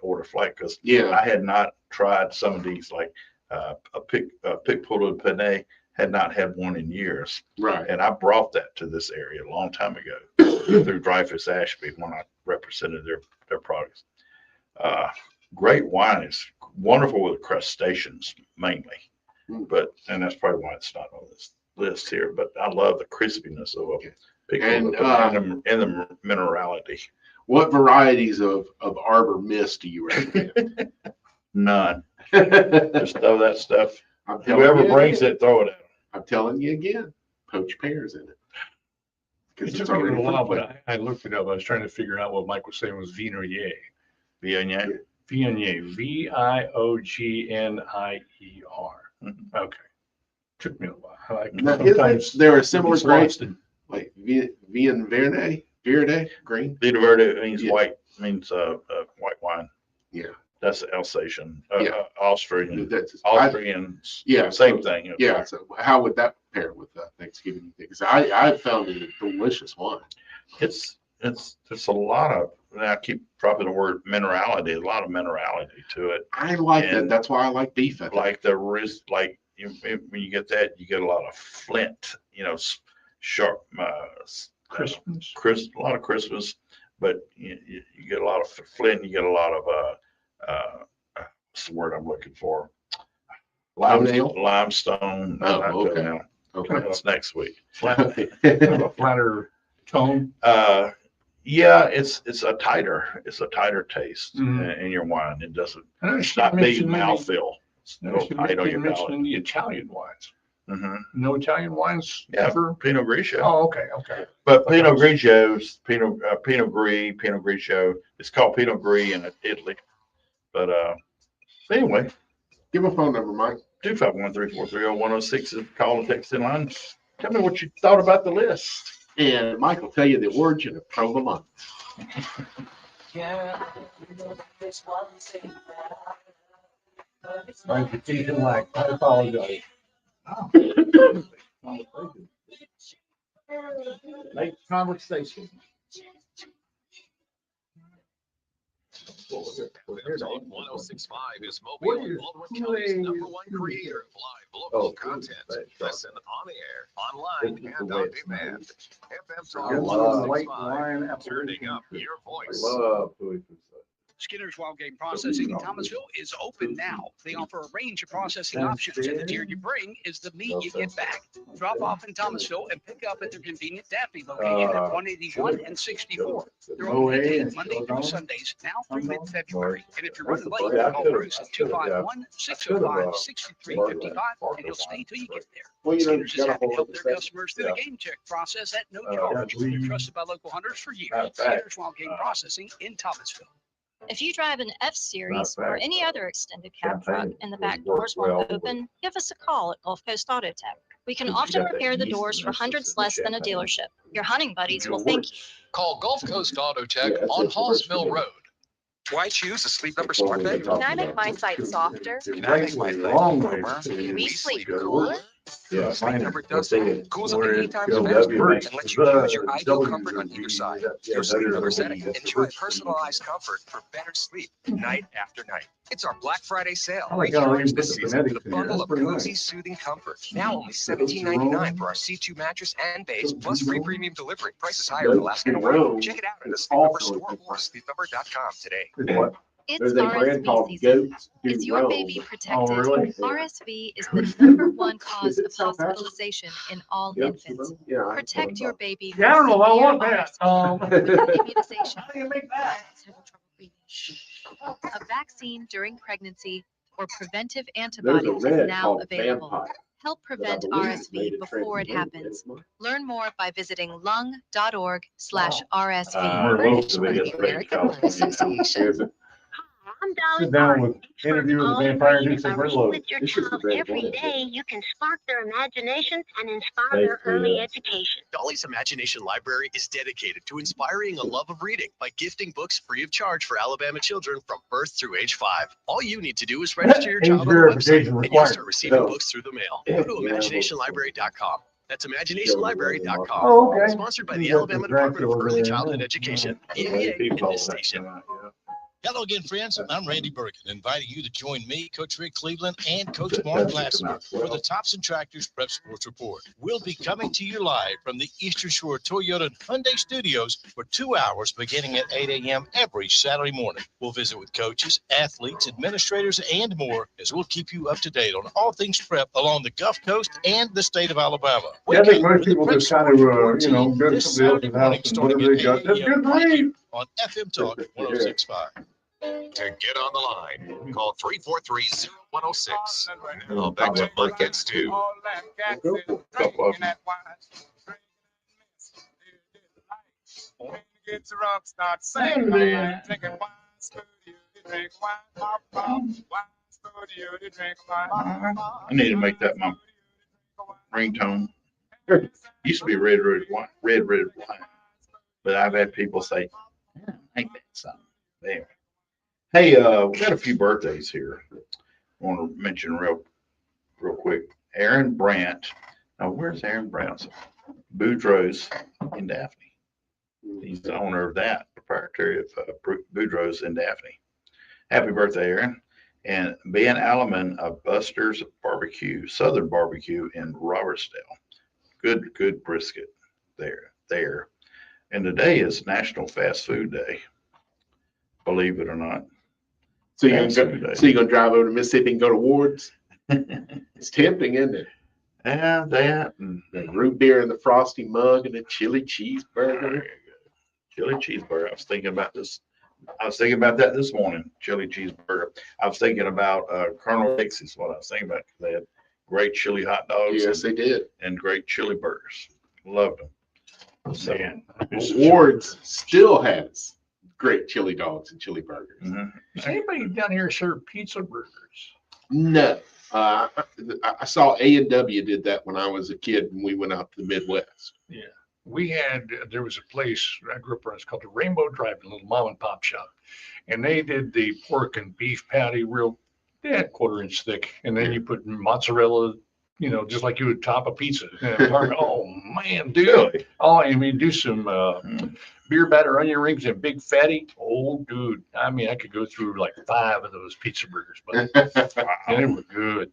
order flight, because I had not tried some of these, like a pig pool de Panay, had not had one in years. Right. And I brought that to this area a long time ago through Dreyfus Ashby when I represented their products. Great wine is wonderful with crustaceans mainly, and that's probably why it's not on this list here. But I love the crispiness of a pig and the minerality. What varieties of Arbor Mist do you recommend? None. Just throw that stuff. Whoever brings it, throw it at them. I'm telling you again, poached pears in it. It took me a little while, but I looked it up. I was trying to figure out what Mike was saying was Viognier. Viognier? Viognier. Viognier. Okay. Took me a while. There are similar grapes, like Verde, green. Vino Verde means white, white wine. Yeah. That's Alsatian, Austrian. Same thing. Yeah. So how would that pair with Thanksgiving? Because I found it a delicious wine. It's a lot of. I keep dropping the word minerality. A lot of minerality to it. I like that. That's why I like beef. Like when you get that, you get a lot of flint. Sharp. Christmas. A lot of Christmas, but you get a lot of flint. You get a lot of what's the word I'm looking for? Limestone. Oh, okay. Okay. That's next week. Kind of a flatter tone. Yeah, it's a tighter taste in your wine. It doesn't. It's not big mouthfeel. It's a little tight on your palate. Mentioning the Italian wines. Mm-hmm. No Italian wines? Yeah, ever? Pinot Grigio. Oh, okay. But Pinot Grigio's Pinot Grigio. It's called Pinot Gris in Italy. But anyway, give a phone number, Mike. 251-343-0106 is the call and text in line. Tell me what you thought about the list. And Mike will tell you the origin of Pro of the Month. Mine's repeating like, I apologize. Make conversation. Here's 1065 is Mobile, Baldwin County's #1 creator of live local content. Listen on the air, online, and on demand. FM Talk 1065, turning up your voice. Skinner's Wild Game Processing in Thomasville is open now. They offer a range of processing options, and the tier you bring is the meat you get back. Drop off in Thomasville and pick up at their convenient Daphne location at 181 and 64. They're open weekly, Monday through Sundays, now through mid-February. And if you're running late, call Bruce at 251-605-6355, and he'll stay till you get there. Skinner's is happy to help their customers through the game check process at no charge. They're trusted by local hunters for years. Skinner's Wild Game Processing in Thomasville. If you drive an F-Series or any other extended cab truck and the back doors won't open, give us a call at Gulf Coast Auto Tech. We can often repair the doors for hundreds less than a dealership. Your hunting buddies will thank you. Call Gulf Coast Auto Tech on Halls Mill Road. Do I choose a Sleep Number smart bed? Can I make my site softer? Can I make my bed warmer? Can we sleep cooler? Yeah, Sleep Number does that. Cools up to 8 times the best bird and lets you choose your ideal comfort on either side. Your Sleep Number setting. Enjoy personalized comfort for better sleep night after night. It's our Black Friday sale. Right here this season with a bundle of cozy, soothing comfort. Now only $17.99 for our C2 mattress and base, plus free premium delivery. Prices higher than last away. Check it out at the Sleep Number store or sleepnumber.com today. It's RSV season. Is your baby protected? RSV is the #1 cause of hospitalization in all infants. Protect your baby. Yeah, I don't know if I want that. Immunization. How do you make that? A vaccine during pregnancy or preventive antibodies is now available. Help prevent RSV before it happens. Learn more by visiting lung.org/RSV. American Lung Association. Sit down with interview with the vampire and do some reload. With your child every day, you can spark their imaginations and inspire their early education. Dolly's Imagination Library is dedicated to inspiring a love of reading by gifting books free of charge for Alabama children from birth through age 5. All you need to do is register your child on the website, and you'll start receiving books through the mail. Go to imaginationlibrary.com. That's imaginationlibrary.com. Oh, okay. Sponsored by the Alabama Department of Early Childhood Education, ABA, and this station. Hello again, friends. I'm Randy Bergen, inviting you to join me, Coach Rick Cleveland, and Coach Mark Glassner for the Thompson Tractors Prep Sports Report. We'll be coming to you live from the Eastern Shore Toyota and Hyundai Studios for 2 hours beginning at 8 a.m. every Saturday morning. We'll visit with coaches, athletes, administrators, and more as we'll keep you up to date on all things prep along the Gulf Coast and the state of Alabama. Yeah, I think most people just kind of, go to somebody else's house and whatever they got. That's good read. On FM Talk 1065. To get on the line, call 343-0106. Now back to Mike and Stu. I need to make that my ringtone. Used to be red wine, but I've had people say, "Ain't that something?" There. Hey, we got a few birthdays here. I want to mention real quick. Aaron Brandt. Now, where's Aaron Brandt? Boudreaux's in Daphne. He's the owner of that, proprietary of Boudreaux's in Daphne. Happy birthday, Aaron. And Ben Alleman of Buster's Barbecue, Southern Barbecue in Robertsdale. Good brisket there. And today is National Fast Food Day. Believe it or not. So you're gonna drive over to Mississippi and go to Ward's? It's tempting, isn't it? Yeah, that and the root beer in the frosty mug and a chili cheeseburger. Chili cheeseburger. I was thinking about this. I was thinking about that this morning. Chili cheeseburger. I was thinking about Colonel Dixie's. What I was thinking about. They had great chili hot dogs. Yes, they did. And great chili burgers. Loved them. So, Man, Ward's still has great chili dogs and chili burgers. Does anybody down here serve pizza burgers? No. I saw A&W did that when I was a kid and we went out to the Midwest. Yeah. There was a place I grew up around, it's called the Rainbow Drive, a little mom and pop shop. And they did the pork and beef patty they had 1/4 inch thick. And then you put mozzarella, just like you would top a pizza. Oh man, dude. Really? Oh, I mean, do some beer batter onion rings and big fatty. Oh, dude. I mean, I could go through like 5 of those pizza burgers, but they were good.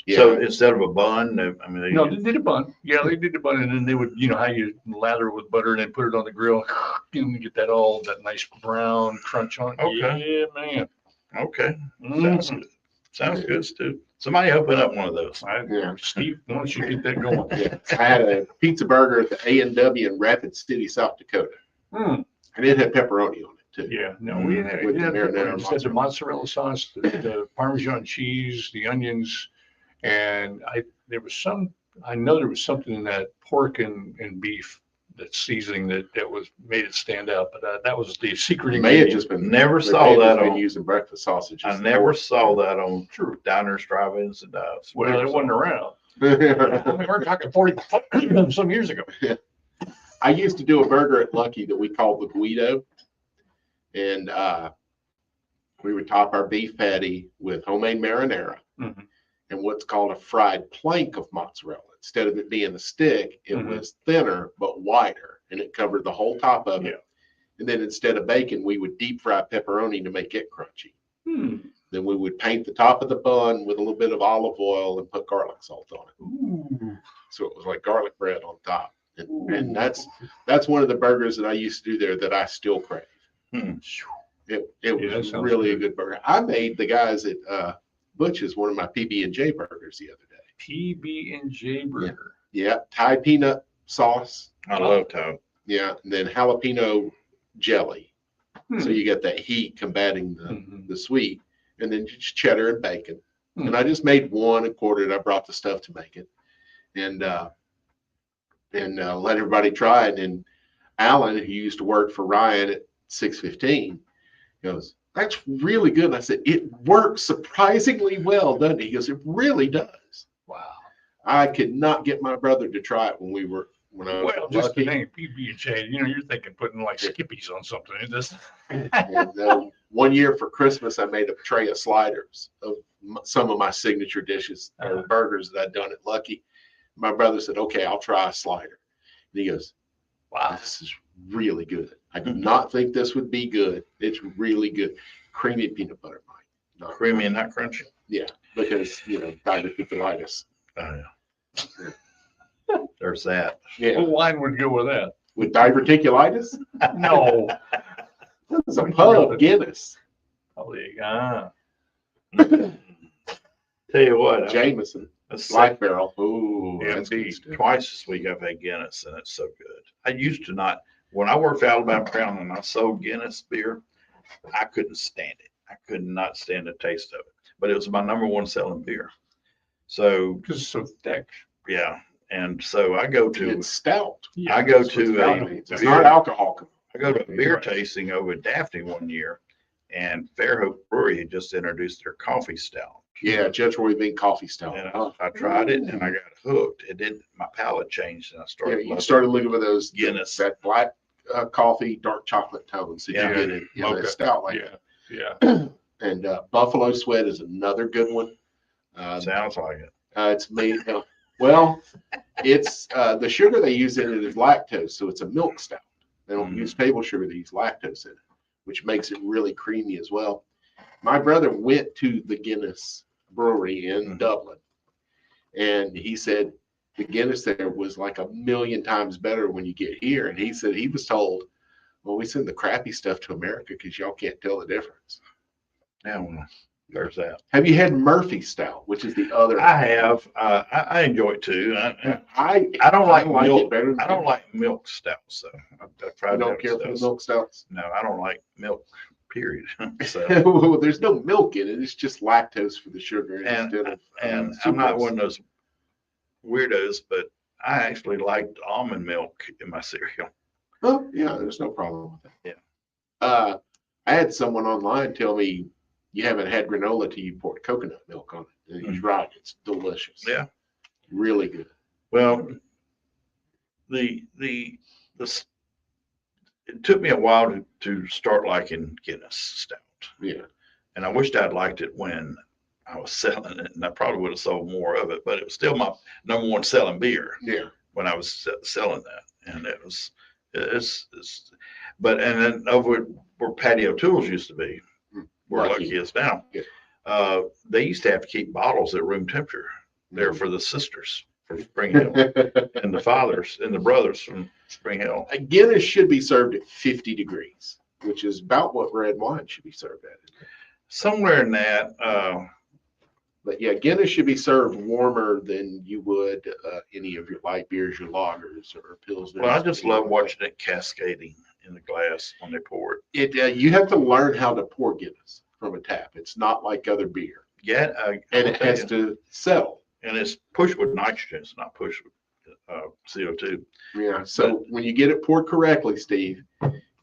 Yeah. So instead of a bun, they did a bun. Yeah, they did a bun, and then they would, how you lather it with butter and then put it on the grill, and get that nice brown crunch on it. Okay. Yeah, man. Okay. Sounds good. Sounds good, Stu. Somebody open up one of those. Steve, why don't you get that going? Yeah. I had a pizza burger at the A&W in Rapid City, South Dakota. And it had pepperoni on it too. Yeah, no, we had the mozzarella sauce, the Parmesan cheese, the onions, and I know there was something in that pork and beef, that seasoning that made it stand out, but that was the secret ingredient. May have just been never saw that on using breakfast sausages. I never saw that on diners, drive-ins, and dives. Well, it wasn't around. I mean, we're talking 40 some years ago. Yeah. I used to do a burger at Lucky that we called the Guido, and we would top our beef patty with homemade marinara and what's called a fried plank of mozzarella. Instead of it being a stick, it was thinner but wider, and it covered the whole top of it. And then instead of bacon, we would deep fry pepperoni to make it crunchy. Then we would paint the top of the bun with a little bit of olive oil and put garlic salt on it. So it was like garlic bread on top. And that's one of the burgers that I used to do there that I still crave. It was really a good burger. I made the guys at Butch's one of my PB&J burgers the other day. PB&J burger. Yeah, Thai peanut sauce. I love Thai. Yeah, and then jalapeno jelly. So you get that heat combating the sweet, and then just cheddar and bacon. And I just made one and quartered. I brought the stuff to make it, and let everybody try it. And Alan, who used to work for Ryan at 615, goes, "That's really good." And I said, "It works surprisingly well, doesn't it?" He goes, "It really does." Wow. I could not get my brother to try it when I was just Lucky. the name PB&J, you're thinking putting like Skippies on something. It doesn't. And one year for Christmas, I made a tray of sliders of some of my signature dishes or burgers that I'd done at Lucky. My brother said, "Okay, I'll try a slider." And he goes, "Wow, this is really good. I did not think this would be good. It's really good. Creamy peanut butter, Mike. Not creamy and not crunchy." Yeah, because diverticulitis. Oh yeah. There's that. Yeah. What wine would go with that? With diverticulitis? No. This is a pub Guinness. Oh, yeah. Tell you what, Jameson. Black Barrel. Ooh, that's good. Twice this week I've had Guinness, and it's so good. I used to not. When I worked for Alabama Crown and I sold Guinness beer, I couldn't stand it. I could not stand the taste of it. But it was my #1 selling beer. So because it's so thick. Yeah. And so I go to it's stout. Yeah, I go to it's not alcohol. I go to a beer tasting over at Daphne one year, and Fairhope Brewery had just introduced their coffee stout. Yeah, Judge Roy Bean coffee stout. And I tried it and I got hooked. It did. My palate changed and I started. Yeah, you started looking for those Guinness, that black coffee, dark chocolate tones that you get in that stout like that. Yeah. And Buffalo Sweat is another good one. Sounds like it. It's made. Well, it's the sugar they use in it is lactose, so it's a milk stout. They don't use table sugar; they use lactose in it, which makes it really creamy as well. My brother went to the Guinness brewery in Dublin, and he said the Guinness there was like 1,000,000 times better when you get here. And he said he was told, "Well, we send the crappy stuff to America because y'all can't tell the difference." Yeah, well, There's that. Have you had Murphy Stout, which is the other? I have. I enjoy it too. I don't like like milk. it better than I don't like milk stouts. So I've tried. You don't care for the milk stouts? No, I don't like milk. Period. So well, there's no milk in it. It's just lactose for the sugar instead of. And I'm not one of those weirdos, but I actually liked almond milk in my cereal. Oh yeah, there's no problem with that. Yeah. I had someone online tell me you haven't had granola till you poured coconut milk on it. And he's right. It's delicious. Yeah. Really good. Well, it took me a while to start liking Guinness Stout. Yeah. And I wished I'd liked it when I was selling it, and I probably would have sold more of it, but it was still my number one selling beer. Yeah. When I was selling that. And and then over where Patio Tools used to be, where Lucky is now, they used to have to keep bottles at room temperature there for the sisters from Spring Hill and the fathers and the brothers from Spring Hill. A Guinness should be served at 50 degrees, which is about what red wine should be served at. Somewhere in that. But yeah, Guinness should be served warmer than you would any of your light beers, your lagers or pilsners. Well, I just love watching it cascading in the glass when they pour it. You have to learn how to pour Guinness from a tap. It's not like other beer. Yeah, and it has to settle. And it's pushed with nitrogen. It's not pushed with CO2. Yeah. So when you get it poured correctly, Steve,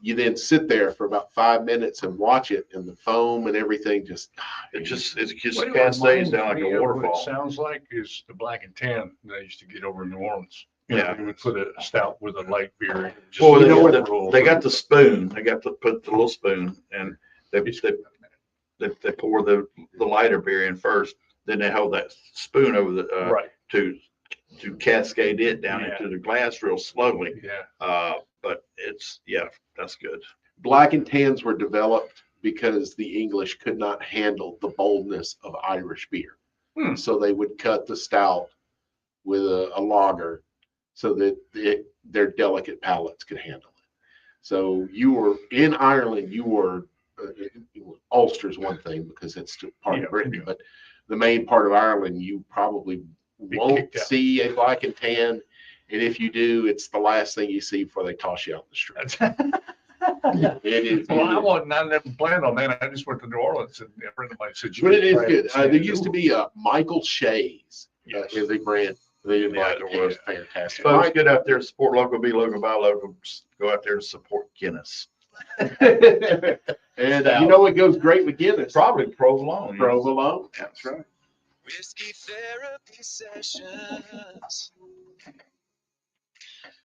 you then sit there for about 5 minutes and watch it, and the foam and everything just cascades down like a waterfall. What it sounds like is the black and tan that I used to get over in New Orleans. Yeah, they would put a stout with a light beer. They got the spoon. They got to put the little spoon, and they pour the lighter beer in first. Then they hold that spoon over the to cascade it down into the glass real slowly. Yeah. But that's good. Black and tans were developed because the English could not handle the boldness of Irish beer. So they would cut the stout with a lager so that their delicate palates could handle it. So you were in Ireland, Ulster's one thing because it's still part of Britain, but the main part of Ireland, you probably won't see a black and tan. And if you do, it's the last thing you see before they toss you out in the street. It is. Well, I never planned on that. I just went to New Orleans, and a friend of mine said, but it is good. There used to be a Michael Shays is a brand. It was fantastic. Folks, get out there and support local, be local, buy local. Go out there and support Guinness. And you know what goes great with Guinness? Probably provolone. Provolone. That's right. Whiskey therapy sessions.